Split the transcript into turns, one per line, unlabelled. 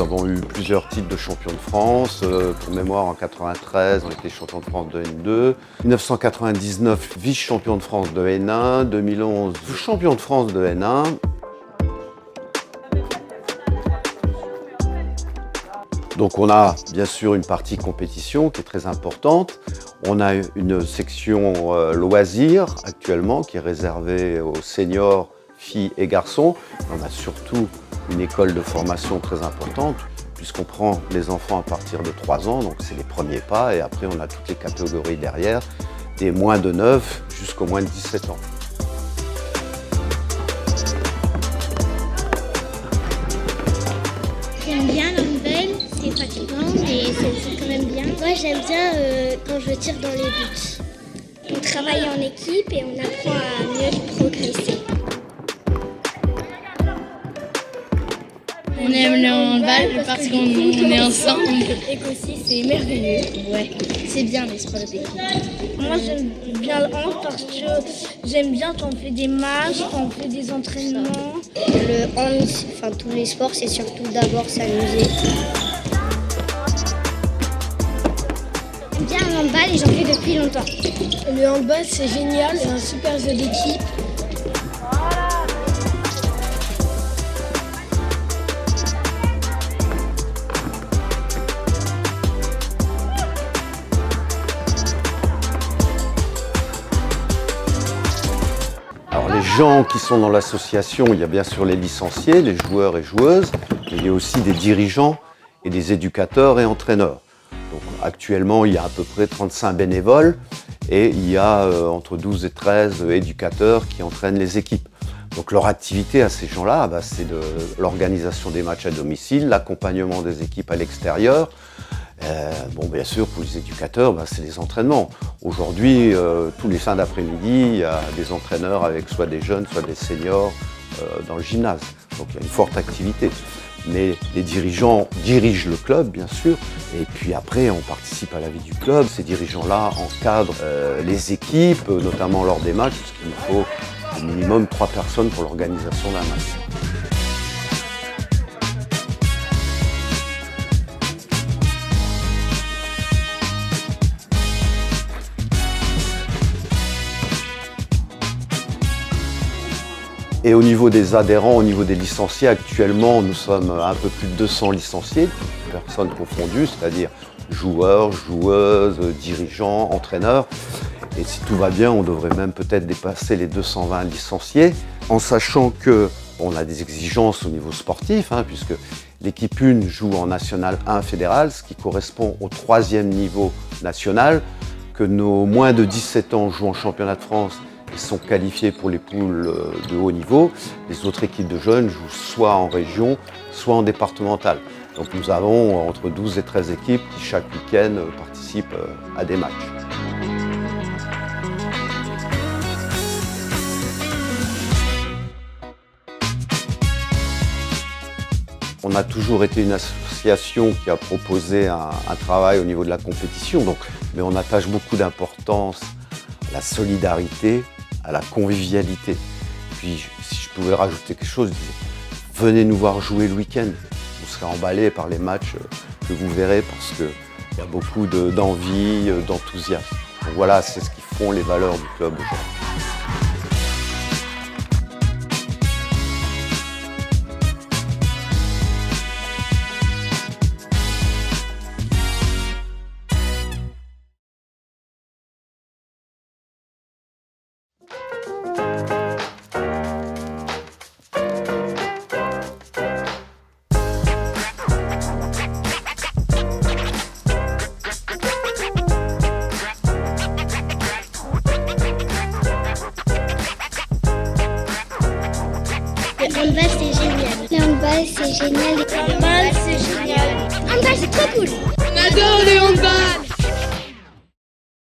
avons eu plusieurs titres de champion de France. Pour mémoire, en 93, on était champion de France de N2. 1999, vice-champion de France de N1. 2011, champion de France de N1. Donc on a bien sûr une partie compétition qui est très importante. On a une section loisirs actuellement qui est réservée aux seniors, filles et garçons. On a surtout une école de formation très importante puisqu'on prend les enfants à partir de 3 ans, donc c'est les premiers pas, et après on a toutes les catégories derrière, des moins de 9 jusqu'au moins de 17 ans.
J'aime bien l'handball, c'est fatigant mais c'est quand même bien. Moi j'aime bien quand je tire dans les buts. On travaille en équipe et on apprend à mieux progresser.
On aime le handball parce qu'on est ensemble.
Et qu'aussi c'est merveilleux.
Ouais, c'est bien les sports d'équipe.
Moi j'aime bien le hand parce que j'aime bien quand on fait des matchs, quand on fait des entraînements.
Le hand, enfin tous les sports, c'est surtout d'abord s'amuser. J'aime bien le handball et j'en fais depuis longtemps.
Le handball c'est génial, c'est un super jeu d'équipe.
Alors les gens qui sont dans l'association, il y a bien sûr les licenciés, les joueurs et joueuses, mais il y a aussi des dirigeants et des éducateurs et entraîneurs. Donc actuellement, il y a à peu près 35 bénévoles et il y a entre 12 et 13 éducateurs qui entraînent les équipes. Donc leur activité à ces gens-là, c'est de l'organisation des matchs à domicile, l'accompagnement des équipes à l'extérieur. Bien sûr, pour les éducateurs, c'est les entraînements. Aujourd'hui, tous les fins d'après-midi, il y a des entraîneurs avec soit des jeunes, soit des seniors dans le gymnase. Donc il y a une forte activité. Mais les dirigeants dirigent le club, bien sûr, et puis après, on participe à la vie du club. Ces dirigeants-là encadrent les équipes, notamment lors des matchs, parce qu'il nous faut au minimum 3 personnes pour l'organisation d'un match. Et au niveau des adhérents, au niveau des licenciés, actuellement, nous sommes un peu plus de 200 licenciés, toutes personnes confondues, c'est-à-dire joueurs, joueuses, dirigeants, entraîneurs. Et si tout va bien, on devrait même peut-être dépasser les 220 licenciés, en sachant qu'on a des exigences au niveau sportif, puisque l'équipe 1 joue en National 1 fédéral, ce qui correspond au 3e niveau national, que nos moins de 17 ans jouent en championnat de France. Ils sont qualifiés pour les poules de haut niveau. Les autres équipes de jeunes jouent soit en région, soit en départemental. Donc nous avons entre 12 et 13 équipes qui chaque week-end participent à des matchs. On a toujours été une association qui a proposé un travail au niveau de la compétition, mais on attache beaucoup d'importance à la solidarité, à la convivialité. Puis si je pouvais rajouter quelque chose, je disais, venez nous voir jouer le week-end. Vous serez emballés par les matchs que vous verrez parce qu'il y a beaucoup d'envie, d'enthousiasme. Donc voilà, c'est ce qui font les valeurs du club aujourd'hui.
Le handball c'est génial. Le handball c'est génial.
Le handball c'est génial.
Le handball c'est trop cool.
On adore le